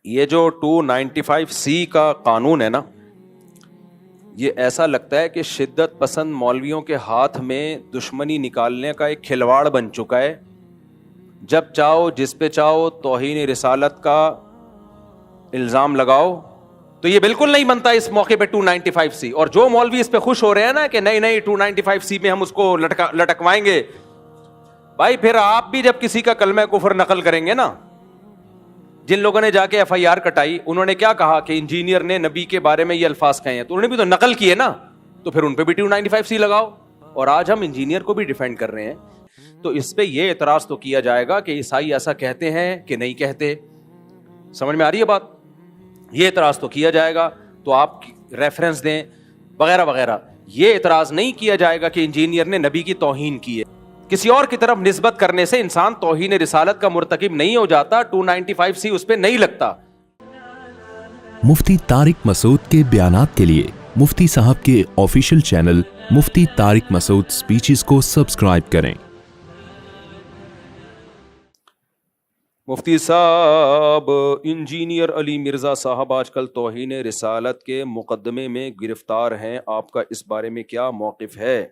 یہ جو 295C کا قانون ہے نا، یہ ایسا لگتا ہے کہ شدت پسند مولویوں کے ہاتھ میں دشمنی نکالنے کا ایک کھلواڑ بن چکا ہے. جب چاہو جس پہ چاہو توہین رسالت کا الزام لگاؤ. تو یہ بالکل نہیں بنتا اس موقع پہ 295C. اور جو مولوی اس پہ خوش ہو رہے ہیں نا کہ نہیں 295C میں ہم اس کو لٹکوائیں گے، بھائی پھر آپ بھی جب کسی کا کلمہ کفر نقل کریں گے نا، جن لوگوں نے جا کے FIR کٹائی انہوں نے کیا کہا کہ انجینئر نے نبی کے بارے میں یہ الفاظ کہے ہیں، تو انہوں نے بھی تو نقل کیے نا، تو پھر ان پہ بھی 295C لگاؤ. اور آج ہم انجینئر کو بھی ڈیفینڈ کر رہے ہیں. تو اس پہ یہ اعتراض تو کیا جائے گا کہ عیسائی ایسا کہتے ہیں کہ نہیں کہتے. سمجھ میں آ رہی ہے بات؟ یہ اعتراض تو کیا جائے گا، تو آپ ریفرنس دیں وغیرہ وغیرہ. یہ اعتراض نہیں کیا جائے گا کہ انجینئر نے نبی کی توہین کی ہے. کسی اور کی طرف نسبت کرنے سے انسان توہین رسالت کا مرتکب نہیں ہو جاتا. 295C اس پہ نہیں لگتا. مفتی طارق مسعود کے بیانات کے لیے مفتی صاحب کے آفیشیل چینل مفتی طارق مسعود سپیچز کو سبسکرائب کریں. مفتی صاحب، انجینئر علی مرزا صاحب آج کل توہین رسالت کے مقدمے میں گرفتار ہیں، آپ کا اس بارے میں کیا موقف ہے؟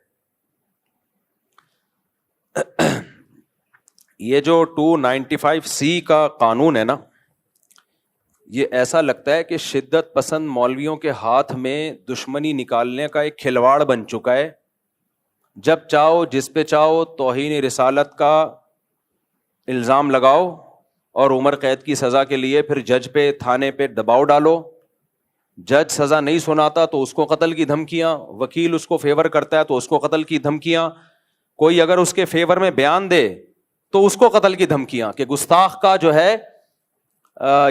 یہ جو 295C کا قانون ہے نا، یہ ایسا لگتا ہے کہ شدت پسند مولویوں کے ہاتھ میں دشمنی نکالنے کا ایک کھلواڑ بن چکا ہے. جب چاہو جس پہ چاہو توہین رسالت کا الزام لگاؤ اور عمر قید کی سزا کے لیے پھر جج پہ تھانے پہ دباؤ ڈالو. جج سزا نہیں سناتا تو اس کو قتل کی دھمکیاں، وکیل اس کو فیور کرتا ہے تو اس کو قتل کی دھمکیاں، کوئی اگر اس کے فیور میں بیان دے تو اس کو قتل کی دھمکیاں کہ گستاخ کا جو ہے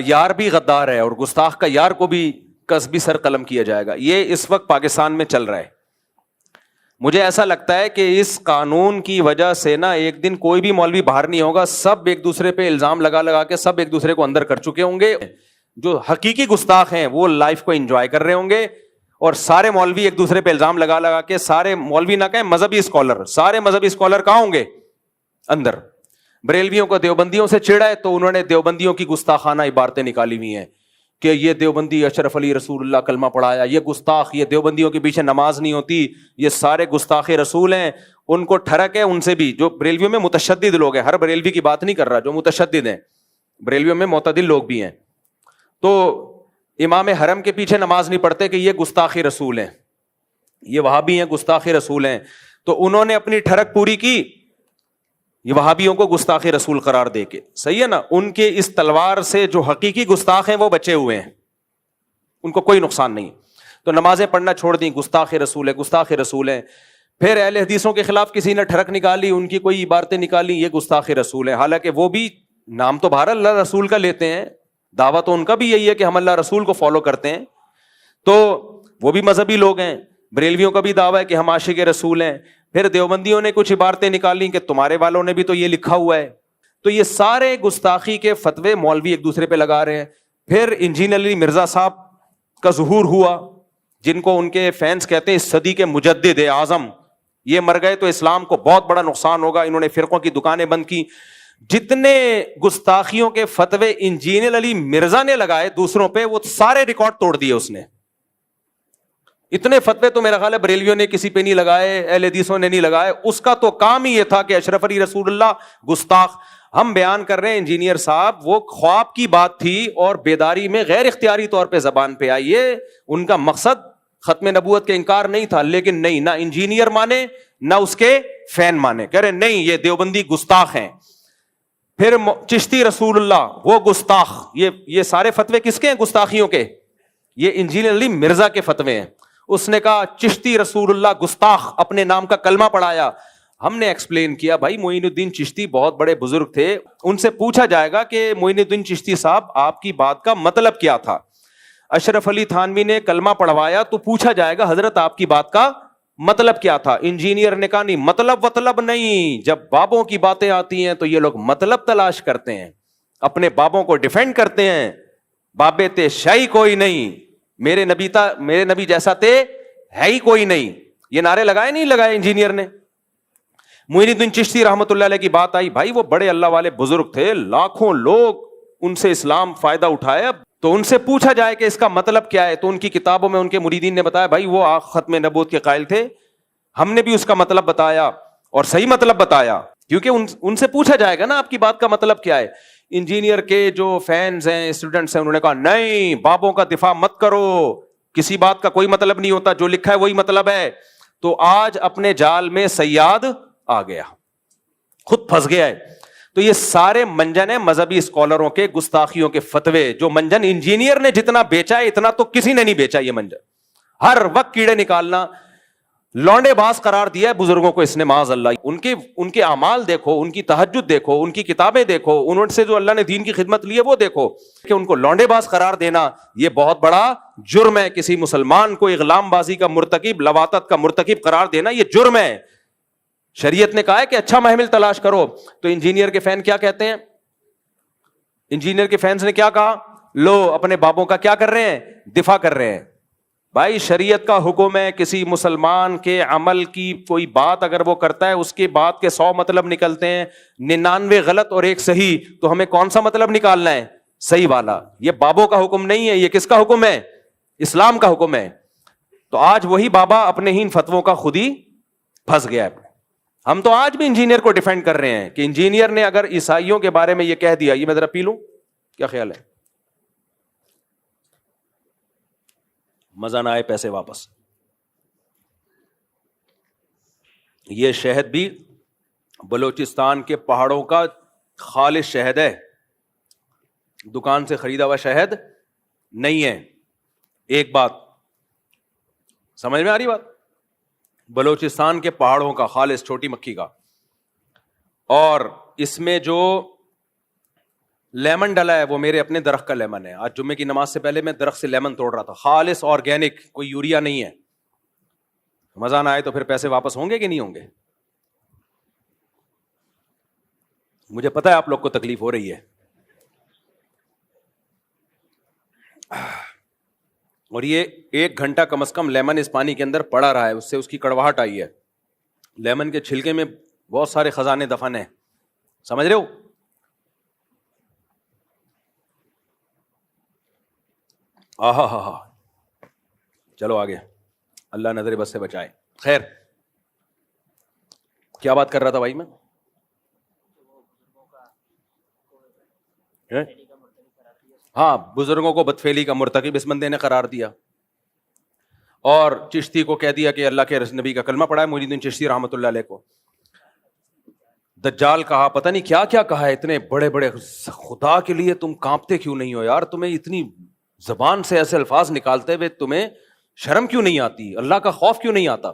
یار بھی غدار ہے اور گستاخ کا یار کو بھی قصبی سر قلم کیا جائے گا. یہ اس وقت پاکستان میں چل رہا ہے. مجھے ایسا لگتا ہے کہ اس قانون کی وجہ سے نا ایک دن کوئی بھی مولوی باہر نہیں ہوگا، سب ایک دوسرے پہ الزام لگا کے سب ایک دوسرے کو اندر کر چکے ہوں گے. جو حقیقی گستاخ ہیں وہ لائف کو انجوائے کر رہے ہوں گے، اور سارے مولوی ایک دوسرے پہ الزام لگا کے، سارے مولوی نہ کہیں مذہبی اسکالر، سارے مذہبی اسکالر کہاں ہوں گے؟ اندر. بریلویوں کو دیوبندیوں سے چڑھا ہے تو انہوں نے دیوبندیوں کی گستاخانہ عبارتیں نکالی ہوئی ہیں کہ یہ دیوبندی اشرف علی رسول اللہ کلمہ پڑھایا، یہ گستاخ، یہ دیوبندیوں کے پیچھے نماز نہیں ہوتی، یہ سارے گستاخ رسول ہیں. ان کو ٹھڑک ہے ان سے بھی. جو بریلویوں میں متشدد لوگ ہیں، ہر بریلوی کی بات نہیں کر رہا، جو متشدد ہیں بریلویوں میں معتدل لوگ بھی ہیں، تو امام حرم کے پیچھے نماز نہیں پڑھتے کہ یہ گستاخ رسول ہیں، یہ وہابی ہیں گستاخ رسول ہیں. تو انہوں نے اپنی ٹھڑک پوری کی یہ وہابیوں کو گستاخ رسول قرار دے کے. صحیح ہے نا؟ ان کے اس تلوار سے جو حقیقی گستاخ ہیں وہ بچے ہوئے ہیں، ان کو کوئی نقصان نہیں. تو نمازیں پڑھنا چھوڑ دیں، گستاخ رسول ہے گستاخ رسول ہیں. پھر اہل حدیثوں کے خلاف کسی نے ٹھڑک نکالی، ان کی کوئی عبارتیں نکالی، یہ گستاخ رسول ہیں. حالانکہ وہ بھی نام تو بہر اللہ رسول کا لیتے ہیں، دعویٰ تو ان کا بھی یہی ہے کہ ہم اللہ رسول کو فالو کرتے ہیں. تو وہ بھی مذہبی لوگ ہیں. بریلویوں کا بھی دعویٰ ہے کہ ہم عاشق رسول ہیں. پھر دیوبندیوں نے کچھ عبارتیں نکالی کہ تمہارے والوں نے بھی تو یہ لکھا ہوا ہے. تو یہ سارے گستاخی کے فتوے مولوی ایک دوسرے پہ لگا رہے ہیں. پھر انجینئر علی مرزا صاحب کا ظہور ہوا، جن کو ان کے فینس کہتے ہیں صدی کے مجدد اعظم. یہ مر گئے تو اسلام کو بہت بڑا نقصان ہوگا. انہوں نے فرقوں کی دکانیں بند کی. جتنے گستاخیوں کے فتوے انجینئر علی مرزا نے لگائے دوسروں پہ، وہ سارے ریکارڈ توڑ دیے اس نے. اتنے فتوے تو میرا خیال ہے بریلویوں نے کسی پہ نہیں لگائے، اہل حدیثوں نے نہیں لگائے. اس کا تو کام ہی یہ تھا کہ اشرف علی رسول اللہ گستاخ. ہم بیان کر رہے ہیں انجینئر صاحب وہ خواب کی بات تھی اور بیداری میں غیر اختیاری طور پہ زبان پہ آئی. یہ ان کا مقصد ختم نبوت کے انکار نہیں تھا، لیکن نہیں، نہ انجینئر مانے نہ اس کے فین مانے. کہہ رہے نہیں یہ دیوبندی گستاخ ہیں. پھر چشتی رسول اللہ وہ گستاخ. یہ سارے فتوے کس کے ہیں گستاخیوں کے؟ یہ انجینئر علی مرزا کے فتوے ہیں. اس نے کہا چشتی رسول اللہ گستاخ، اپنے نام کا کلمہ پڑھایا. ہم نے ایکسپلین کیا بھائی معین الدین چشتی بہت بڑے بزرگ تھے، ان سے پوچھا جائے گا کہ معین الدین چشتی صاحب آپ کی بات کا مطلب کیا تھا. اشرف علی تھانوی نے کلمہ پڑھوایا تو پوچھا جائے گا حضرت آپ کی بات کا مطلب کیا تھا. انجینئر نے کہا نہیں مطلب نہیں. جب بابوں کی باتیں آتی ہیں تو یہ لوگ مطلب تلاش کرتے ہیں، اپنے بابوں کو ڈیفینڈ کرتے ہیں. بابے تے شاہی کوئی نہیں، میرے نبی جیسا تے ہے ہی کوئی نہیں. یہ نعرے نہیں لگائے انجینئر نے. معین الدین چشتی رحمۃ اللہ علیہ کی بات آئی، بھائی وہ بڑے اللہ والے بزرگ تھے، لاکھوں لوگ ان سے اسلام فائدہ اٹھایا. تو ان سے پوچھا جائے کہ اس کا مطلب کیا ہے, تو ان کی کتابوں میں ان کے مریدین نے بتایا بھائی وہ ختم نبوت کے قائل تھے, ہم نے بھی اس کا مطلب بتایا اور صحیح مطلب بتایا, کیونکہ ان سے پوچھا جائے گا نا آپ کی بات کا مطلب کیا ہے. انجینئر کے جو فینز ہیں, اسٹوڈنٹس ہیں, انہوں نے کہا نہیں بابوں کا دفاع مت کرو, کسی بات کا کوئی مطلب نہیں ہوتا, جو لکھا ہے وہی مطلب ہے. تو آج اپنے جال میں صیاد آ گیا, خود پھنس گیا ہے. تو یہ سارے منجن ہیں مذہبی اسکالروں کے گستاخیوں کے فتوے, جو منجن انجینئر نے جتنا بیچا ہے اتنا تو کسی نے نہیں بیچا. یہ منجن ہر وقت کیڑے نکالنا, لونڈے باز قرار دیا ہے بزرگوں کو اس نے معاذ اللہ. ان کے اعمال دیکھو, ان کی تہجد دیکھو, ان کی کتابیں دیکھو, انہوں سے جو اللہ نے دین کی خدمت لی ہے وہ دیکھو, کہ ان کو لونڈے باز قرار دینا یہ بہت بڑا جرم ہے. کسی مسلمان کو اغلام بازی کا مرتکب, لواطت کا مرتکب قرار دینا یہ جرم ہے. شریعت نے کہا ہے کہ اچھا محمل تلاش کرو. تو انجینئر کے فین کیا کہتے ہیں, انجینئر کے فینس نے کیا کہا, لو اپنے بابوں کا کیا کر رہے ہیں, دفاع کر رہے ہیں. بھائی شریعت کا حکم ہے, کسی مسلمان کے عمل کی کوئی بات اگر وہ کرتا ہے اس کے بات کے 100 مطلب نکلتے ہیں, 99 غلط اور 1 صحیح, تو ہمیں کون سا مطلب نکالنا ہے, صحیح والا. یہ بابوں کا حکم نہیں ہے, یہ کس کا حکم ہے, اسلام کا حکم ہے. تو آج وہی بابا اپنے ہی ان فتووں کا خود ہی پھنس گیا ہے. ہم تو آج بھی انجینئر کو ڈیفینڈ کر رہے ہیں کہ انجینئر نے اگر عیسائیوں کے بارے میں یہ کہہ دیا, یہ میں ذرا پی لوں, کیا خیال ہے, مزہ نہ آئے پیسے واپس. یہ شہد بھی بلوچستان کے پہاڑوں کا خالص شہد ہے, دکان سے خریدا ہوا شہد نہیں ہے. ایک بات سمجھ میں آ رہی بات, بلوچستان کے پہاڑوں کا خالص چھوٹی مکھی کا, اور اس میں جو لیمن ڈلا ہے وہ میرے اپنے درخت کا لیمن ہے. آج جمعے کی نماز سے پہلے میں درخت سے لیمن توڑ رہا تھا, خالص آرگینک, کوئی یوریا نہیں ہے. مزہ نہ آئے تو پھر پیسے واپس ہوں گے کہ نہیں ہوں گے؟ مجھے پتا ہے آپ لوگ کو تکلیف ہو رہی ہے. اور یہ 1 گھنٹہ کم از کم لیمن اس پانی کے اندر پڑا رہا ہے, اس سے اس کی کڑواہٹ آئی ہے. لیمن کے چھلکے میں بہت سارے خزانے دفن ہیں, سمجھ رہے ہو؟ آہا ہا ہا, چلو آگے, اللہ نظر بس سے بچائے. خیر کیا بات کر رہا تھا بھائی میں؟ ہاں, بزرگوں کو بدفعلی کا مرتکب اس بندے نے قرار دیا, اور چشتی کو کہہ دیا کہ اللہ کے نبی کا کلمہ پڑھا ہے, محی الدین چشتی رحمۃ اللہ علیہ کو. دجال کہا, پتہ نہیں کیا کیا کہا ہے. اتنے بڑے بڑے, خدا کے لیے تم کانپتے کیوں نہیں ہو یار, تمہیں اتنی زبان سے ایسے الفاظ نکالتے ہوئے تمہیں شرم کیوں نہیں آتی, اللہ کا خوف کیوں نہیں آتا؟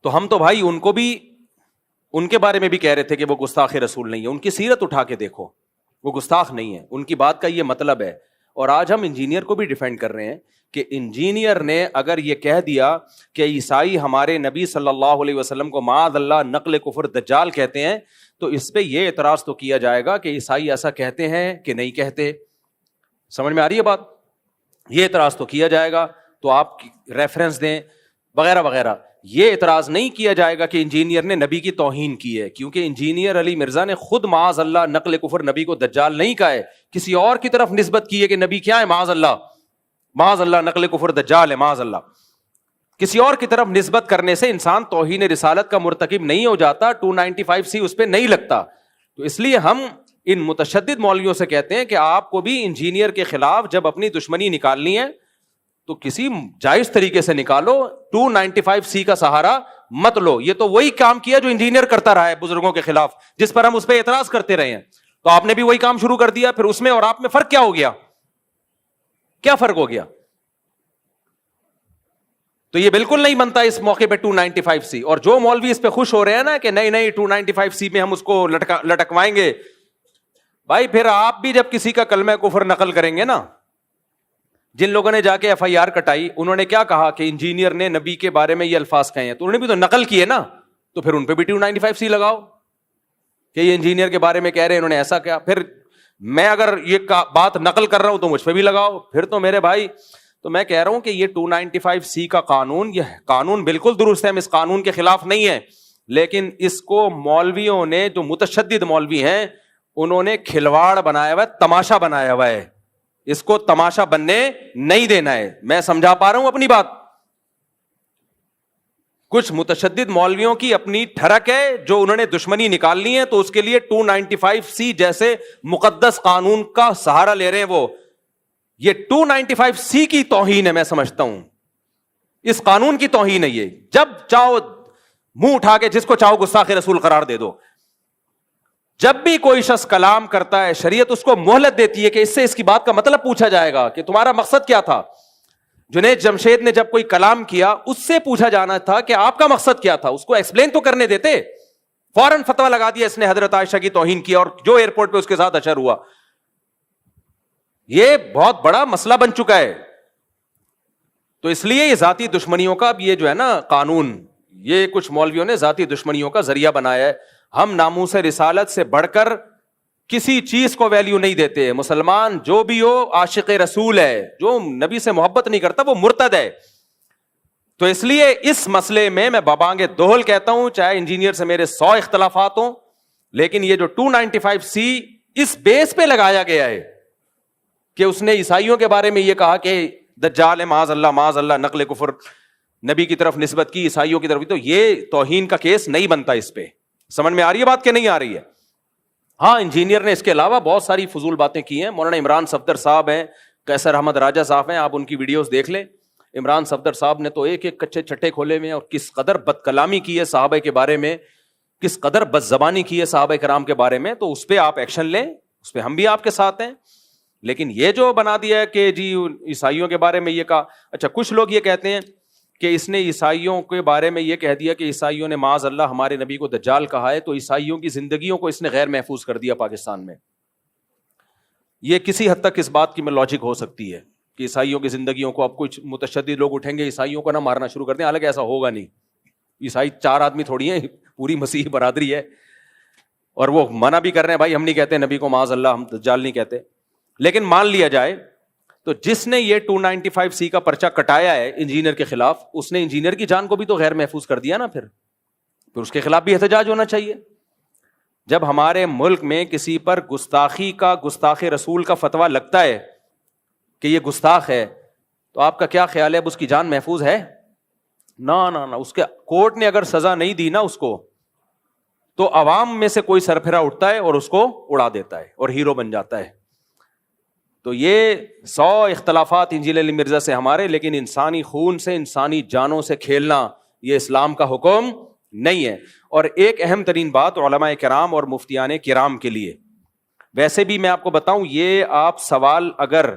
تو ہم تو بھائی ان کو بھی, ان کے بارے میں بھی کہہ رہے تھے کہ وہ گستاخ رسول نہیں ہے. ان کی سیرت اٹھا کے دیکھو, وہ گستاخ نہیں ہے, ان کی بات کا یہ مطلب ہے. اور آج ہم انجینئر کو بھی ڈیفینڈ کر رہے ہیں کہ انجینئر نے اگر یہ کہہ دیا کہ عیسائی ہمارے نبی صلی اللہ علیہ وسلم کو معاذ اللہ نقل کفر دجال کہتے ہیں, تو اس پہ یہ اعتراض تو کیا جائے گا کہ عیسائی ایسا کہتے ہیں کہ نہیں کہتے. سمجھ میں آ رہی ہے بات؟ یہ اعتراض تو کیا جائے گا, تو آپ ریفرنس دیں وغیرہ وغیرہ. یہ اعتراض نہیں کیا جائے گا کہ انجینئر نے نبی کی توہین کی ہے, کیونکہ انجینئر علی مرزا نے خود معاذ اللہ نقل کفر نبی کو دجال نہیں کہا ہے, کسی اور کی طرف نسبت کی ہے کہ نبی کیا ہے, معاذ اللہ نقل کفر دجال ہے, معاذ اللہ. کسی اور کی طرف نسبت کرنے سے انسان توہین رسالت کا مرتکب نہیں ہو جاتا, 295C اس پہ نہیں لگتا. تو اس لیے ہم ان متشدد مولویوں سے کہتے ہیں کہ آپ کو بھی انجینئر کے خلاف جب اپنی دشمنی نکالنی ہے تو کسی جائز طریقے سے نکالو, 295C کا سہارا مت لو. یہ تو وہی کام کیا جو انجینئر کرتا رہا ہے بزرگوں کے خلاف, جس پر ہم اس پہ اعتراض کرتے رہے ہیں. تو آپ نے بھی وہی کام شروع کر دیا, پھر اس میں اور آپ میں فرق کیا ہو گیا, کیا فرق ہو گیا؟ تو یہ بالکل نہیں بنتا اس موقع پہ 295C. اور جو مولوی اس پہ خوش ہو رہے ہیں نا کہ نہیں 295C میں ہم اس کو لٹکوائیں گے, بھائی پھر آپ بھی جب کسی کا کلمہ کفر نقل کریں گے نا, جن لوگوں نے جا کے FIR کٹائی, انہوں نے کیا کہا کہ انجینئر نے نبی کے بارے میں یہ الفاظ کہے ہیں, تو انہوں نے بھی تو نقل کیے نا, تو پھر ان پہ بھی 295C لگاؤ کہ یہ انجینئر کے بارے میں کہہ رہے ہیں, انہوں نے ایسا کیا. پھر میں اگر یہ بات نقل کر رہا ہوں تو مجھ پہ بھی لگاؤ. پھر تو میرے بھائی, تو میں کہہ رہا ہوں کہ یہ 295C کا قانون, یہ قانون بالکل درست ہے, ہم اس قانون کے خلاف نہیں ہے, لیکن اس کو مولویوں نے, جو متشدد مولوی ہیں, انہوں نے کھلواڑ بنایا ہوا ہے, تماشا بنایا ہوا ہے. اس کو تماشا بننے نہیں دینا ہے. میں سمجھا پا رہا ہوں اپنی بات؟ کچھ متشدد مولویوں کی اپنی ٹھڑک ہے جو انہوں نے دشمنی نکال لی ہے, تو اس کے لیے 295C جیسے مقدس قانون کا سہارا لے رہے ہیں. وہ یہ 295C کی توہین ہے, میں سمجھتا ہوں اس قانون کی توہین ہے یہ. جب چاہو منہ اٹھا کے جس کو چاہو گستاخ رسول قرار دے دو. جب بھی کوئی شخص کلام کرتا ہے, شریعت اس کو مہلت دیتی ہے کہ اس سے اس کی بات کا مطلب پوچھا جائے گا کہ تمہارا مقصد کیا تھا. جنید جمشید نے جب کوئی کلام کیا, اس سے پوچھا جانا تھا کہ آپ کا مقصد کیا تھا, اس کو ایکسپلین تو کرنے دیتے. فوراً فتویٰ لگا دیا اس نے حضرت عائشہ کی توہین کی, اور جو ایئرپورٹ پہ اس کے ساتھ اشر ہوا. یہ بہت بڑا مسئلہ بن چکا ہے. تو اس لیے یہ ذاتی دشمنیوں کا اب یہ جو ہے نا قانون, یہ کچھ مولویوں نے ذاتی دشمنیوں کا ذریعہ بنایا ہے. ہم ناموس رسالت سے بڑھ کر کسی چیز کو ویلیو نہیں دیتے. مسلمان جو بھی ہو عاشق رسول ہے, جو نبی سے محبت نہیں کرتا وہ مرتد ہے. تو اس لیے اس مسئلے میں بابانگ دوہل کہتا ہوں, چاہے انجینئر سے میرے 100 اختلافات ہوں, لیکن یہ جو 295C اس بیس پہ لگایا گیا ہے کہ اس نے عیسائیوں کے بارے میں یہ کہا کہ دجال ہے, معاذ اللہ, نقل کفر نبی کی طرف نسبت کی, عیسائیوں کی طرف, تو یہ توہین کا کیس نہیں بنتا اس پہ. سمجھ میں آ رہی ہے بات کہ نہیں آ رہی ہے؟ ہاں, انجینئر نے اس کے علاوہ بہت ساری فضول باتیں کی ہیں. مولانا عمران صفدر صاحب ہیں, قیصر احمد راجہ صاحب ہیں, آپ ان کی ویڈیوز دیکھ لیں. عمران صفدر صاحب نے تو ایک ایک کچے چٹے کھولے ہوئے ہیں, اور کس قدر بد کلامی کی ہے صحابہ کے بارے میں, کس قدر بد زبانی کی ہے صحابہ کرام کے بارے میں. تو اس پہ آپ ایکشن لیں, اس پہ ہم بھی آپ کے ساتھ ہیں. لیکن یہ جو بنا دیا ہے کہ جی عیسائیوں کے بارے میں یہ کہا, اچھا کچھ لوگ یہ کہتے ہیں کہ اس نے عیسائیوں کے بارے میں یہ کہہ دیا کہ عیسائیوں نے معاذ اللہ ہمارے نبی کو دجال کہا ہے, تو عیسائیوں کی زندگیوں کو اس نے غیر محفوظ کر دیا پاکستان میں. یہ کسی حد تک اس بات کی میں لاجک ہو سکتی ہے کہ عیسائیوں کی زندگیوں کو اب کچھ متشدد لوگ اٹھیں گے, عیسائیوں کو نہ مارنا شروع کر دیں. حالانکہ ایسا ہوگا نہیں. عیسائی 4 آدمی تھوڑی ہیں, پوری مسیحی برادری ہے, اور وہ منع بھی کر رہے ہیں بھائی ہم نہیں کہتے نبی کو معاذ اللہ, ہم دجال نہیں کہتے. لیکن مان لیا جائے تو جس نے یہ 295C کا پرچہ کٹایا ہے انجینئر کے خلاف, اس نے انجینئر کی جان کو بھی تو غیر محفوظ کر دیا نا. پھر اس کے خلاف بھی احتجاج ہونا چاہیے. جب ہمارے ملک میں کسی پر گستاخی کا, گستاخ رسول کا فتویٰ لگتا ہے کہ یہ گستاخ ہے, تو آپ کا کیا خیال ہے اب اس کی جان محفوظ ہے؟ نہ, اس کے کورٹ نے اگر سزا نہیں دی نا اس کو, تو عوام میں سے کوئی سرپھرا اٹھتا ہے اور اس کو اڑا دیتا ہے اور ہیرو بن جاتا ہے. تو یہ 100 اختلافات انجیل علی مرزا سے ہمارے, لیکن انسانی خون سے, انسانی جانوں سے کھیلنا یہ اسلام کا حکم نہیں ہے. اور ایک اہم ترین بات علماء کرام اور مفتیان کرام کے لیے, ویسے بھی میں آپ کو بتاؤں, یہ آپ سوال اگر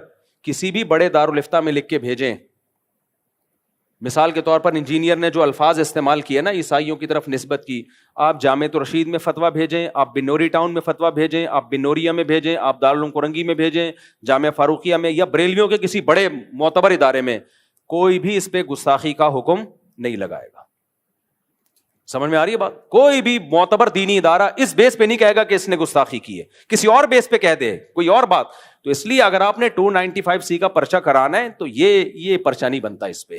کسی بھی بڑے دارالافتاء میں لکھ کے بھیجیں, مثال کے طور پر انجینئر نے جو الفاظ استعمال کیے نا عیسائیوں کی طرف نسبت کی, آپ جامعۃ الرشید میں فتویٰ بھیجیں, آپ بنوری ٹاؤن میں فتویٰ بھیجیں, آپ بنوریا میں بھیجیں, آپ دارالعلوم کرنگی میں بھیجیں, جامعہ فاروقیہ میں, یا بریلویوں کے کسی بڑے معتبر ادارے میں, کوئی بھی اس پہ گستاخی کا حکم نہیں لگائے گا. سمجھ میں آ رہی ہے بات؟ کوئی بھی معتبر دینی ادارہ اس بیس پہ نہیں کہے گا کہ اس نے گستاخی کی ہے, کسی اور بیس پہ کہہ دے کوئی اور بات. تو اس لیے اگر آپ نے 295C کا پرچہ کرانا ہے تو یہ پرچہ نہیں بنتا, اس پہ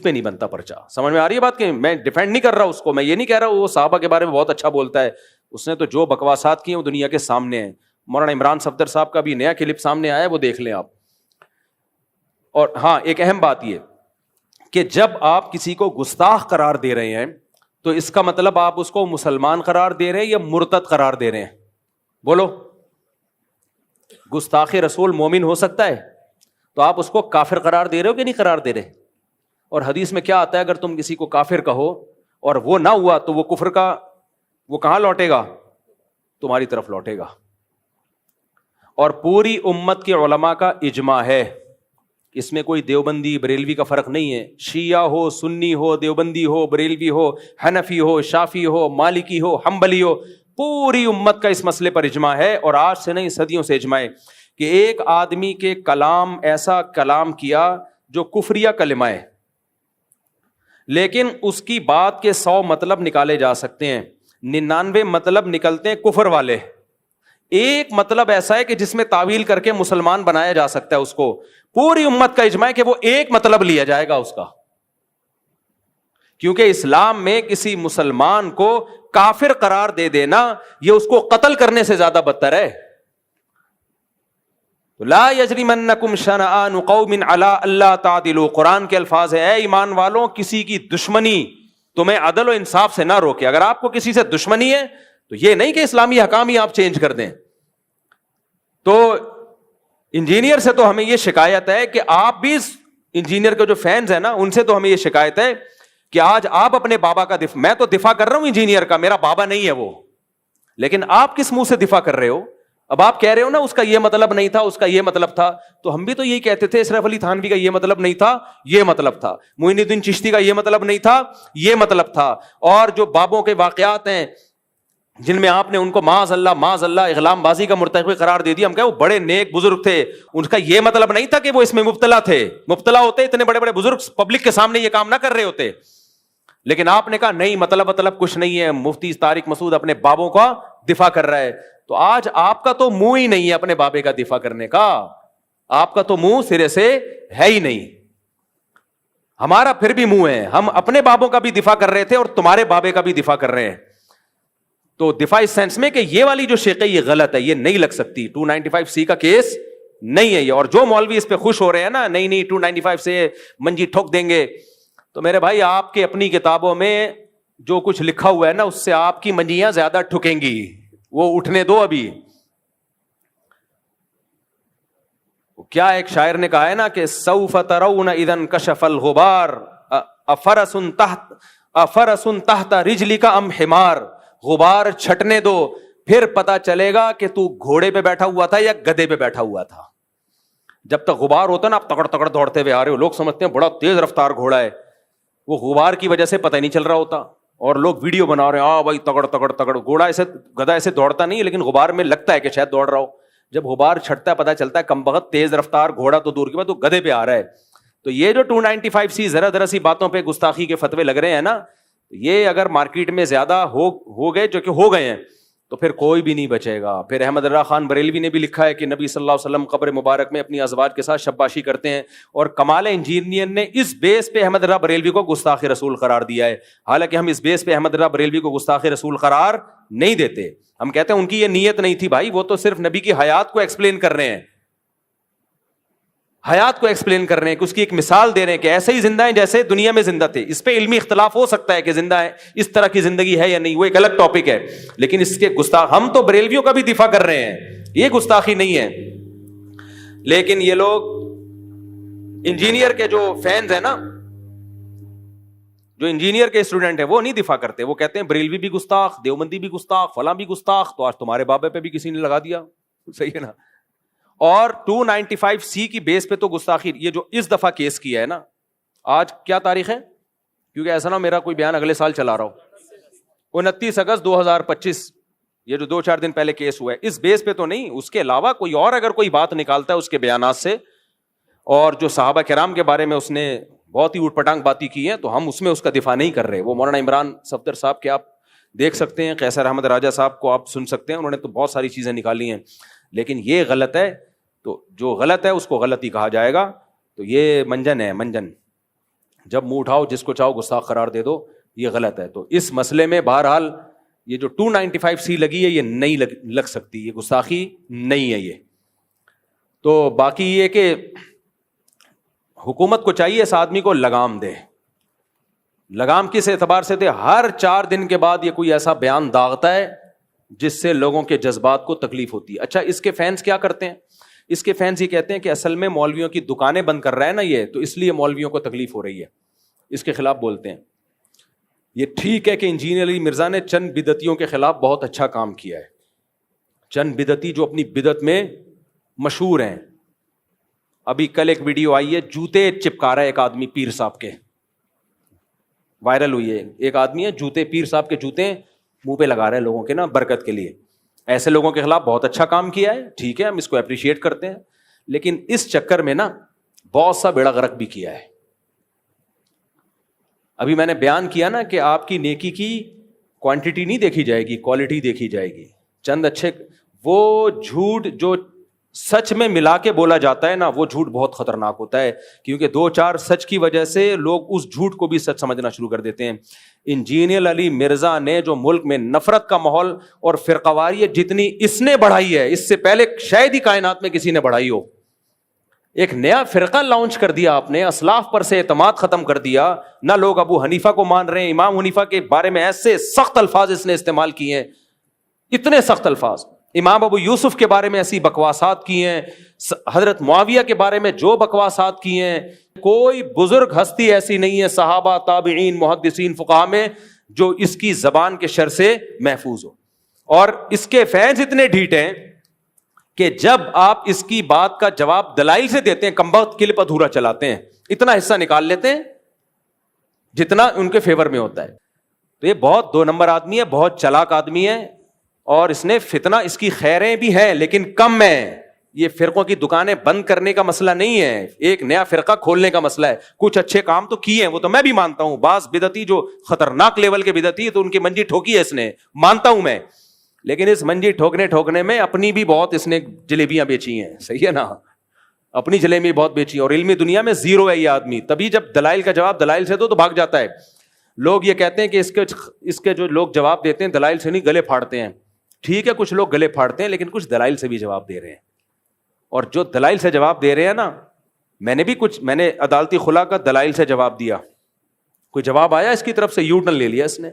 نہیں بنتا پرچہ. سمجھ میں آ رہی ہے بات؟ کہ میں ڈیفینڈ نہیں کر رہا اس کو, میں یہ نہیں کہہ رہا وہ صحابہ کے بارے میں بہت اچھا بولتا ہے, اس نے تو جو بکواسات کی ہیں وہ دنیا کے سامنے ہیں. مولانا عمران صفدر صاحب کا بھی نیا کلپ سامنے آیا ہے, وہ دیکھ لیں آپ. اور ہاں, ایک اہم بات یہ کہ جب آپ کسی کو گستاخ قرار دے رہے ہیں تو اس کا مطلب آپ اس کو مسلمان قرار دے رہے ہیں یا مرتد قرار دے رہے ہیں؟ بولو. گستاخ رسول مومن ہو سکتا ہے, تو آپ اس کو کافر قرار دے رہے ہو کہ نہیں قرار دے رہے؟ اور حدیث میں کیا آتا ہے, اگر تم کسی کو کافر کہو اور وہ نہ ہوا تو وہ کفر کا وہ کہاں لوٹے گا؟ تمہاری طرف لوٹے گا. اور پوری امت کے علماء کا اجماع ہے, اس میں کوئی دیوبندی بریلوی کا فرق نہیں ہے. شیعہ ہو, سنی ہو, دیوبندی ہو, بریلوی ہو, حنفی ہو, شافی ہو, مالکی ہو, حنبلی ہو, پوری امت کا اس مسئلے پر اجماع ہے. اور آج سے نہیں, صدیوں سے اجماع ہے کہ ایک آدمی کے کلام, ایسا کلام کیا جو کفریہ کلمہ ہے, لیکن اس کی بات کے 100 مطلب نکالے جا سکتے ہیں, 99 مطلب نکلتے ہیں کفر والے. ایک مطلب ایسا ہے کہ جس میں تعویل کر کے مسلمان بنایا جا سکتا ہے اس کو. پوری امت کا اجماع ہے کہ وہ ایک مطلب لیا جائے گا اس کا, کیونکہ اسلام میں کسی مسلمان کو کافر قرار دے دینا یہ اس کو قتل کرنے سے زیادہ بدتر ہے. تو لا یجرمنکم شنآن قوم علی الا تعدلوا، قرآن کے الفاظ ہے، اے ایمان والوں کسی کی دشمنی تمہیں عدل و انصاف سے نہ روکے. اگر آپ کو کسی سے دشمنی ہے تو یہ نہیں کہ اسلامی حکام ہی آپ چینج کر دیں. تو انجینئر سے تو ہمیں یہ شکایت ہے کہ آپ بھی انجینئر کے جو فینز ہیں نا ان سے تو ہمیں یہ شکایت ہے کہ آج آپ اپنے بابا کا دفاع، میں تو دفاع کر رہا ہوں انجینئر کا، میرا بابا نہیں ہے وہ، لیکن آپ کس منہ سے دفاع کر رہے ہو؟ اب آپ کہہ رہے ہو نا اس کا یہ مطلب نہیں تھا، اس کا یہ مطلب تھا، تو ہم بھی تو یہی کہتے تھے اشرف علی تھانوی کا یہ مطلب نہیں تھا، یہ مطلب تھا، معین الدین چشتی کا یہ مطلب نہیں تھا، یہ مطلب تھا. اور جو بابوں کے واقعات ہیں جن میں آپ نے ان کو معاذ اللہ اغلام بازی کا مرتکب قرار دے دیا، ہم کہیں وہ بڑے نیک بزرگ تھے، ان کا یہ مطلب نہیں تھا کہ وہ اس میں مبتلا تھے، مبتلا ہوتے اتنے بڑے بڑے بزرگ پبلک کے سامنے یہ کام نہ کر رہے ہوتے. لیکن آپ نے کہا نہیں مطلب کچھ نہیں ہے، مفتی طارق مسعود اپنے بابوں کا دفاع کر رہا ہے. تو آج آپ کا تو منہ ہی نہیں ہے اپنے بابے کا دفاع کرنے کا، آپ کا تو منہ سرے سے ہے ہی نہیں. ہمارا پھر بھی منہ ہے، ہم اپنے بابوں کا بھی دفاع کر رہے تھے اور تمہارے بابے کا بھی دفاع کر رہے ہیں. تو دفاع اس سینس میں کہ یہ والی جو شق ہے یہ غلط ہے، یہ نہیں لگ سکتی، 295C کا کیس نہیں ہے یہ. اور جو مولوی اس پہ خوش ہو رہے ہیں نا نہیں 295 سے منجی ٹھوک دیں گے، تو میرے بھائی آپ کے اپنی کتابوں میں جو کچھ لکھا ہوا ہے نا اس سے آپ کی منجیاں زیادہ ٹھکیں گی، وہ اٹھنے دو. ابھی کیا ایک شاعر نے کہا ہے نا کہ سوف ترون اذا انکشف الغبار افرس تحت رجلک ام حمار. غبار چھٹنے دو پھر پتا چلے گا کہ تو گھوڑے پہ بیٹھا ہوا تھا یا گدھے پہ بیٹھا ہوا تھا. جب تک غبار ہوتا نا آپ تکڑ تکڑ دوڑتے ہوئے آ رہے ہو، لوگ سمجھتے ہیں بڑا تیز رفتار گھوڑا ہے، وہ غبار کی وجہ سے پتہ ہی نہیں چل رہا ہوتا. اور لوگ ویڈیو بنا رہے ہیں بھائی تگڑ تگڑ تگڑ، گھوڑا ایسے گدھا ایسے دوڑتا نہیں لیکن غبار میں لگتا ہے کہ شاید دوڑ رہا ہو. جب غبار چھٹتا ہے پتہ چلتا ہے کم بخت تیز رفتار گھوڑا تو دور کی بات، وہ گدھے پہ آ رہا ہے. تو یہ جو 295C ذرا سی باتوں پہ گستاخی کے فتوے لگ رہے ہیں نا، یہ اگر مارکیٹ میں زیادہ ہو گئے جو کہ ہو گئے ہیں تو پھر کوئی بھی نہیں بچے گا. پھر احمد رضا خان بریلوی نے بھی لکھا ہے کہ نبی صلی اللہ علیہ وسلم قبر مبارک میں اپنی ازواج کے ساتھ شباشی کرتے ہیں، اور کمال انجینئر نے اس بیس پہ احمد رضا بریلوی کو گستاخ رسول قرار دیا ہے. حالانکہ ہم اس بیس پہ احمد رضا بریلوی کو گستاخ رسول قرار نہیں دیتے. ہم کہتے ہیں ان کی یہ نیت نہیں تھی بھائی، وہ تو صرف نبی کی حیات کو ایکسپلین کر رہے ہیں، حیات کو ایکسپلین کر رہے ہیں کہ اس کی ایک مثال دے رہے ہیں کہ ایسے ہی زندہ ہیں جیسے دنیا میں زندہ تھے. اس پہ علمی اختلاف ہو سکتا ہے کہ زندہ ہے اس طرح کی زندگی ہے یا نہیں، وہ ایک الگ ٹاپک ہے. لیکن اس کے گستاخ، ہم تو بریلویوں کا بھی دفاع کر رہے ہیں، یہ گستاخی نہیں ہے. لیکن یہ لوگ انجینئر کے جو فینز ہیں نا، جو انجینئر کے اسٹوڈنٹ ہیں وہ نہیں دفاع کرتے، وہ کہتے ہیں بریلوی بھی گستاخ، دیوبندی بھی گستاخ، فلاں بھی گستاخ. تو آج تمہارے بابے پہ بھی کسی نے لگا دیا، صحیح ہے نا. اور 295C کی بیس پہ تو گستاخی، یہ جو اس دفعہ کیس کیا ہے نا، آج کیا تاریخ ہے؟ کیونکہ ایسا نہ میرا کوئی بیان اگلے سال چلا رہا ہو. 29 اگست 2025 یہ جو 2-4 دن پہلے کیس ہوا ہے، اس بیس پہ تو نہیں، اس کے علاوہ کوئی اور اگر کوئی بات نکالتا ہے اس کے بیانات سے، اور جو صحابہ کرام کے بارے میں اس نے بہت ہی اوٹ پٹانگ باتیں کی ہیں، تو ہم اس میں اس کا دفاع نہیں کر رہے. وہ مولانا عمران صفدر صاحب کے آپ دیکھ سکتے ہیں، قیصر احمد راجہ صاحب کو آپ سن سکتے ہیں، انہوں نے تو بہت ساری چیزیں نکالی ہیں. لیکن یہ غلط ہے، تو جو غلط ہے اس کو غلط ہی کہا جائے گا. تو یہ منجن ہے، منجن، جب منہ اٹھاؤ جس کو چاہو گستاخ قرار دے دو، یہ غلط ہے. تو اس مسئلے میں بہرحال یہ جو 295C لگی ہے یہ نہیں لگ سکتی، یہ گستاخی نہیں ہے یہ. تو باقی یہ کہ حکومت کو چاہیے اس آدمی کو لگام دے. لگام کس اعتبار سے دے؟ ہر 4 دن کے بعد یہ کوئی ایسا بیان داغتا ہے جس سے لوگوں کے جذبات کو تکلیف ہوتی ہے. اچھا اس کے فینس کیا کرتے ہیں؟ اس کے فینس یہ کہتے ہیں کہ اصل میں مولویوں کی دکانیں بند کر رہا ہے نا یہ، تو اس لیے مولویوں کو تکلیف ہو رہی ہے، اس کے خلاف بولتے ہیں. یہ ٹھیک ہے کہ انجینئر علی مرزا نے چند بدعتیوں کے خلاف بہت اچھا کام کیا ہے، چند بدعتی جو اپنی بدعت میں مشہور ہیں. ابھی کل ایک ویڈیو آئی ہے، جوتے چپکا رہا ہے ایک آدمی پیر صاحب کے، وائرل ہوئی ہے. ایک آدمی ہے جوتے، پیر صاحب کے جوتے منہ پہ لگا رہے ہیں لوگوں کے نا برکت کے لیے. ایسے لوگوں کے خلاف بہت اچھا کام کیا ہے، ٹھیک ہے، ہم اس کو اپریشیٹ کرتے ہیں. لیکن اس چکر میں نا بہت سا بیڑا غرق بھی کیا ہے. ابھی میں نے بیان کیا نا کہ آپ کی نیکی کی کوانٹٹی نہیں دیکھی جائے گی، کوالٹی دیکھی جائے گی. چند اچھے، وہ جھوٹ جو سچ میں ملا کے بولا جاتا ہے نا، وہ جھوٹ بہت خطرناک ہوتا ہے، کیونکہ 2-4 سچ کی وجہ سے لوگ اس جھوٹ کو بھی سچ سمجھنا شروع کر دیتے ہیں. انجینئر علی مرزا نے جو ملک میں نفرت کا ماحول اور فرقہ واریت جتنی اس نے بڑھائی ہے، اس سے پہلے شاید ہی کائنات میں کسی نے بڑھائی ہو. ایک نیا فرقہ لانچ کر دیا آپ نے, اسلاف پر سے اعتماد ختم کر دیا. نہ لوگ ابو حنیفہ کو مان رہے ہیں, امام حنیفہ کے بارے میں ایسے سخت الفاظ اس نے استعمال کیے ہیں, اتنے سخت الفاظ. امام ابو یوسف کے بارے میں ایسی بکواسات کی ہیں, حضرت معاویہ کے بارے میں جو بکواسات کی ہیں. کوئی بزرگ ہستی ایسی نہیں ہے صحابہ, تابعین, محدثین, فقہاء میں جو اس کی زبان کے شر سے محفوظ ہو. اور اس کے فینس اتنے ڈھیٹ ہیں کہ جب آپ اس کی بات کا جواب دلائل سے دیتے ہیں, کمبخت کلپ ادھورا چلاتے ہیں, اتنا حصہ نکال لیتے ہیں جتنا ان کے فیور میں ہوتا ہے. تو یہ بہت 2 نمبر آدمی ہے, بہت چلاک آدمی ہے, اور اس نے فتنہ, اس کی خیریں بھی ہیں لیکن کم ہیں. یہ فرقوں کی دکانیں بند کرنے کا مسئلہ نہیں ہے, ایک نیا فرقہ کھولنے کا مسئلہ ہے. کچھ اچھے کام تو کیے ہیں, وہ تو میں بھی مانتا ہوں. بعض بدعتی جو خطرناک لیول کے بدعتی تو ان کی منجی ٹھوکی ہے اس نے, مانتا ہوں میں, لیکن اس منجی ٹھوکنے میں اپنی بھی بہت اس نے جلیبیاں بیچی ہیں. صحیح ہے نا, اپنی جلیبی بہت بیچی, اور علمی دنیا میں زیرو ہے یہ آدمی. تبھی جب دلائل کا جواب دلائل سے دو تو بھاگ جاتا ہے. لوگ یہ کہتے ہیں کہ اس کے جو لوگ جواب دیتے ہیں دلائل سے نہیں, گلے پھاڑتے ہیں. ٹھیک ہے, کچھ لوگ گلے پھاڑتے ہیں, لیکن کچھ دلائل سے بھی جواب دے رہے ہیں. اور جو دلائل سے جواب دے رہے ہیں نا, میں نے عدالتی خلا کا دلائل سے جواب دیا, کوئی جواب آیا اس کی طرف سے, یو ٹرن لے لیا اس نے.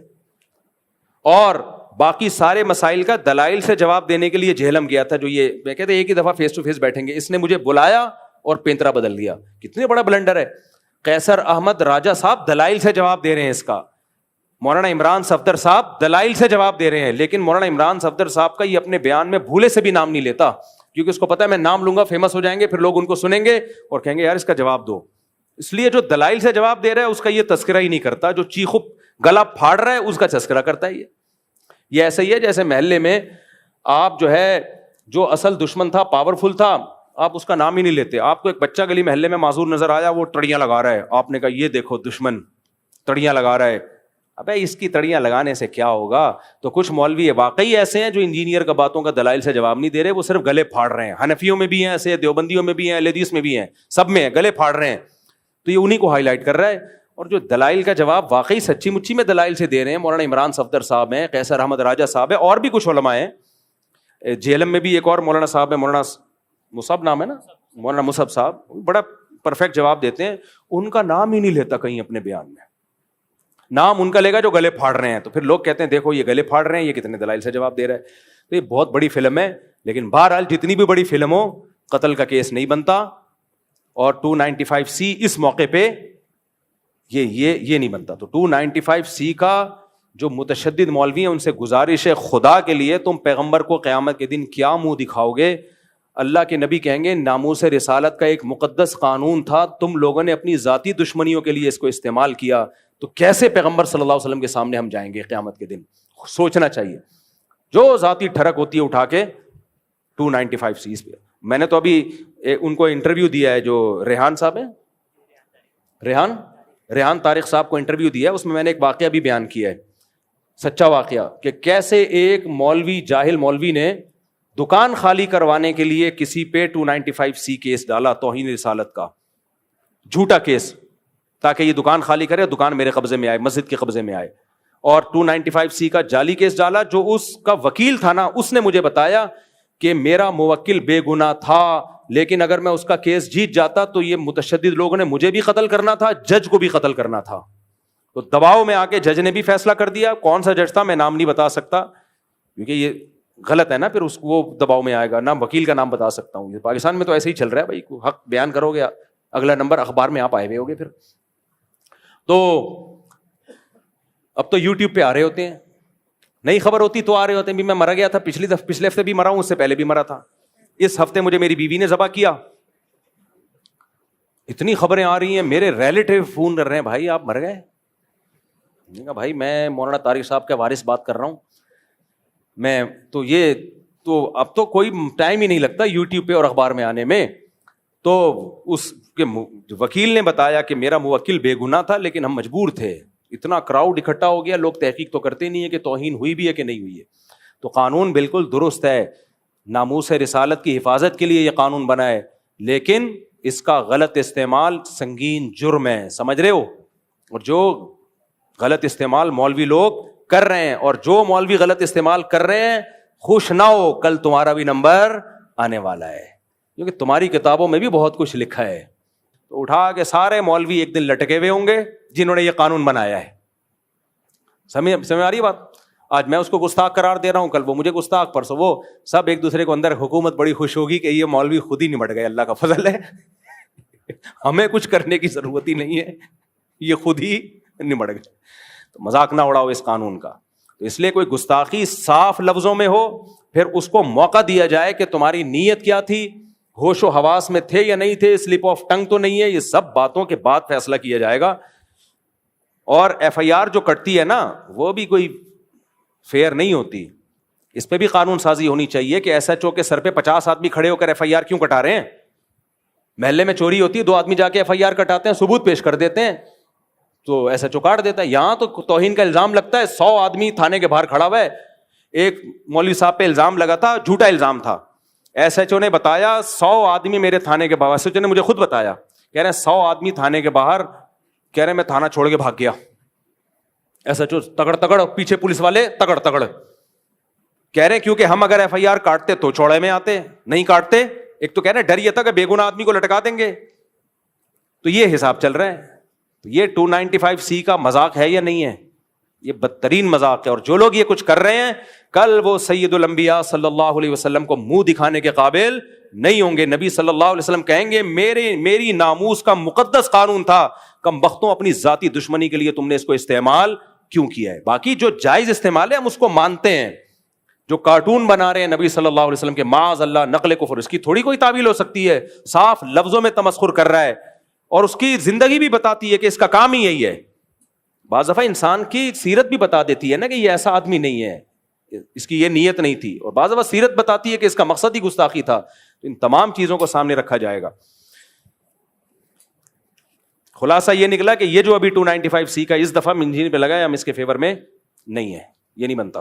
اور باقی سارے مسائل کا دلائل سے جواب دینے کے لیے جہلم گیا تھا, جو یہ میں کہتے ایک ہی دفعہ فیس ٹو فیس بیٹھیں گے, اس نے مجھے بلایا اور پینترا بدل دیا. کتنے بڑا بلنڈر ہے. قیصر احمد راجہ صاحب دلائل سے جواب دے رہے ہیں اس کا, مولانا عمران صفدر صاحب دلائل سے جواب دے رہے ہیں, لیکن مولانا عمران صفدر صاحب کا یہ اپنے بیان میں بھولے سے بھی نام نہیں لیتا, کیونکہ اس کو پتا ہے میں نام لوں گا فیمس ہو جائیں گے, پھر لوگ ان کو سنیں گے اور کہیں گے یار اس کا جواب دو. اس لیے جو دلائل سے جواب دے رہا ہے اس کا یہ تذکرہ ہی نہیں کرتا, جو چیخو گلا پھاڑ رہا ہے اس کا تذکرہ کرتا ہے. یہ ایسا ہی ہے جیسے محلے میں آپ جو ہے, جو اصل دشمن تھا, پاورفل تھا, آپ اس کا نام ہی نہیں لیتے. آپ کو ایک بچہ گلی محلے میں معذور نظر آیا, وہ تڑیاں لگا رہا ہے, آپ نے کہا یہ دیکھو دشمن تڑیاں لگا رہا ہے. ابے اس کی تڑیاں لگانے سے کیا ہوگا. تو کچھ مولوی واقعی ایسے ہیں جو انجینئر کا باتوں کا دلائل سے جواب نہیں دے رہے, وہ صرف گلے پھاڑ رہے ہیں. حنفیوں میں بھی ہیں ایسے, دیوبندیوں میں بھی ہیں, اہل حدیث میں بھی ہیں, سب میں ہیں, گلے پھاڑ رہے ہیں. تو یہ انہیں کو ہائی لائٹ کر رہا ہے. اور جو دلائل کا جواب واقعی سچی مچی میں دلائل سے دے رہے ہیں, مولانا عمران صفدر صاحب ہیں, قیصر احمد راجہ صاحب ہیں, اور بھی کچھ علماء ہیں. جہلم میں بھی ایک اور مولانا صاحب ہے, مولانا مصعب نام ہے نا, مولانا مصعب صاحب, بڑا پرفیکٹ جواب دیتے ہیں. ان کا نام ہی نہیں لیتا کہیں اپنے بیان میں, نام ان کا لے گا جو گلے پھاڑ رہے ہیں. تو پھر لوگ کہتے ہیں دیکھو یہ گلے پھاڑ رہے ہیں, یہ کتنے دلائل سے جواب دے رہا ہے. تو یہ بہت بڑی فلم ہے, لیکن بہرحال جتنی بھی بڑی فلم ہو, قتل کا کیس نہیں بنتا. اور 295C اس موقع پہ یہ نہیں بنتا. تو 295C کا جو متشدد مولوی ہیں ان سے گزارش ہے خدا کے لیے, تم پیغمبر کو قیامت کے دن کیا منہ دکھاؤ گے. اللہ کے نبی کہیں گے ناموس رسالت کا ایک مقدس قانون تھا, تم لوگوں نے اپنی ذاتی دشمنیوں کے لیے اس کو استعمال کیا, تو کیسے پیغمبر صلی اللہ علیہ وسلم کے سامنے ہم جائیں گے قیامت کے دن. سوچنا چاہیے. جو ذاتی ٹھڑک ہوتی ہے اٹھا کے 295C پہ. میں نے تو ابھی ان کو انٹرویو دیا ہے, جو ریحان صاحب ہیں, ریحان طارق صاحب کو انٹرویو دیا ہے, اس میں نے ایک واقعہ بھی بیان کیا ہے, سچا واقعہ, کہ کیسے ایک مولوی, جاہل مولوی نے دکان خالی کروانے کے لیے کسی پہ 295C کیس ڈالا, توہین رسالت کا جھوٹا کیس, تاکہ یہ دکان خالی کرے, دکان میرے قبضے میں آئے, مسجد کے قبضے میں آئے. اور 295C کا جعلی کیس ڈالا. جو اس کا وکیل تھا نا, اس نے مجھے بتایا کہ میرا موکل بے گناہ تھا, لیکن اگر میں اس کا کیس جیت جاتا تو یہ متشدد لوگوں نے مجھے بھی قتل کرنا تھا, جج کو بھی قتل کرنا تھا. تو دباؤ میں آ کے جج نے بھی فیصلہ کر دیا. کون سا جج تھا میں نام نہیں بتا سکتا, کیونکہ یہ غلط ہے نا, پھر اس کو وہ دباؤ میں آئے گا. نہ وکیل کا نام بتا سکتا ہوں. پاکستان میں تو ایسے ہی چل رہا ہے بھائی, حق بیان کرو گے اگلا نمبر اخبار میں آپ آئے ہوئے ہوگے. پھر تو اب تو یوٹیوب پہ آ رہے ہوتے ہیں, نئی خبر ہوتی تو آ رہے ہوتے ہیں. بھی میں مرا گیا تھا, پچھلے ہفتے بھی مرا ہوں, اس سے پہلے بھی مرا تھا, اس ہفتے مجھے میری بیوی نے ذبح کیا. اتنی خبریں آ رہی ہیں, میرے ریلیٹیو فون کر رہے ہیں, بھائی آپ مر گئے. میں نے کہا بھائی میں مولانا طارق صاحب کا وارث بات کر رہا ہوں. میں تو اب تو کوئی ٹائم ہی نہیں لگتا یوٹیوب پہ اور اخبار میں آنے میں. تو اس کے وکیل نے بتایا کہ میرا موکل بے گناہ تھا, لیکن ہم مجبور تھے. اتنا کراؤڈ اکٹھا ہو گیا, لوگ تحقیق تو کرتے نہیں ہے کہ توہین ہوئی بھی ہے کہ نہیں ہوئی ہے. تو قانون بالکل درست ہے, ناموس رسالت کی حفاظت کے لیے یہ قانون بنا ہے, لیکن اس کا غلط استعمال سنگین جرم ہے, سمجھ رہے ہو. اور جو غلط استعمال مولوی لوگ کر رہے ہیں, اور جو مولوی غلط استعمال کر رہے ہیں, خوش نہ ہو, کل تمہارا بھی نمبر آنے والا ہے. کیونکہ تمہاری کتابوں میں بھی بہت کچھ لکھا ہے. تو اٹھا کے سارے مولوی ایک دن لٹکے ہوئے ہوں گے جنہوں نے یہ قانون بنایا ہے. سمجھ آ رہی بات؟ آج میں اس کو گستاخ قرار دے رہا ہوں, کل وہ مجھے گستاخ, پرسوں وہ, سب ایک دوسرے کو اندر. حکومت بڑی خوش ہوگی کہ یہ مولوی خود ہی نمٹ گئے, اللہ کا فضل ہے, ہمیں کچھ کرنے کی ضرورت ہی نہیں ہے, یہ خود ہی نمٹ گئے. تو مذاق نہ اڑاؤ اس قانون کا. تو اس لیے کوئی گستاخی صاف لفظوں میں ہو, پھر اس کو موقع دیا جائے کہ تمہاری نیت کیا تھی, ہوش و حواس میں تھے یا نہیں تھے, سلپ آف ٹنگ تو نہیں ہے, یہ سب باتوں کے بعد فیصلہ کیا جائے گا. اور ایف آئی آر جو کٹتی ہے نا, وہ بھی کوئی فیئر نہیں ہوتی. اس پہ بھی قانون سازی ہونی چاہیے کہ ایس ایچ او کے سر پہ 50 آدمی کھڑے ہو کر ایف آئی آر کیوں کٹا رہے ہیں. محلے میں چوری ہوتی ہے, 2 آدمی جا کے ایف آئی آر کٹاتے ہیں, ثبوت پیش کر دیتے ہیں, تو ایس ایچ او کاٹ دیتا ہے. یہاں تو توہین کا الزام لگتا ہے, 100 آدمی تھانے کے باہر کھڑا ہوا ہے. ایک مولوی صاحب پہ الزام لگا تھا, جھوٹا الزام تھا. ایس ایچ او نے بتایا 100 آدمی میرے تھانے کے باہر, ایس ایچ او نے مجھے خود بتایا, کہہ رہے ہیں 100 آدمی تھانے کے باہر, کہہ رہے ہیں میں تھانہ چھوڑ کے بھاگ گیا. ایس ایچ او تگڑ تگڑ, پیچھے پولیس والے تگڑ تگڑ, کہہ رہے ہیں کیونکہ ہم اگر ایف آئی آر کاٹتے تو چوڑے میں آتے, نہیں کاٹتے. ایک تو کہہ رہے ہیں ڈر یہ تھا کہ بے گناہ آدمی کو لٹکا دیں گے. تو یہ حساب چل رہا ہے. تو یہ 295C کا مذاق ہے یا نہیں ہے؟ یہ بدترین مذاق ہے. اور جو لوگ یہ کچھ کر رہے ہیں, کل وہ سید الانبیاء صلی اللہ علیہ وسلم کو منہ دکھانے کے قابل نہیں ہوں گے. نبی صلی اللہ علیہ وسلم کہیں گے میری ناموس کا مقدس قانون تھا, کم بختوں اپنی ذاتی دشمنی کے لیے تم نے اس کو استعمال کیوں کیا ہے. باقی جو جائز استعمال ہے ہم اس کو مانتے ہیں. جو کارٹون بنا رہے ہیں نبی صلی اللہ علیہ وسلم کے, معاذ اللہ, نقل کفر, اس کی تھوڑی کوئی تعویل ہو سکتی ہے. صاف لفظوں میں تمسخر کر رہا ہے, اور اس کی زندگی بھی بتاتی ہے کہ اس کا کام ہی یہی ہے. بعض دفعہ انسان کی سیرت بھی بتا دیتی ہے نا کہ یہ ایسا آدمی نہیں ہے, اس کی یہ نیت نہیں تھی. اور بعض دفعہ سیرت بتاتی ہے کہ اس کا مقصد ہی گستاخی تھا. تو ان تمام چیزوں کو سامنے رکھا جائے گا. خلاصہ یہ نکلا کہ یہ جو ابھی 295C کا اس دفعہ منجین پہ لگا ہے, ہم اس کے فیور میں نہیں ہے, یہ نہیں بنتا.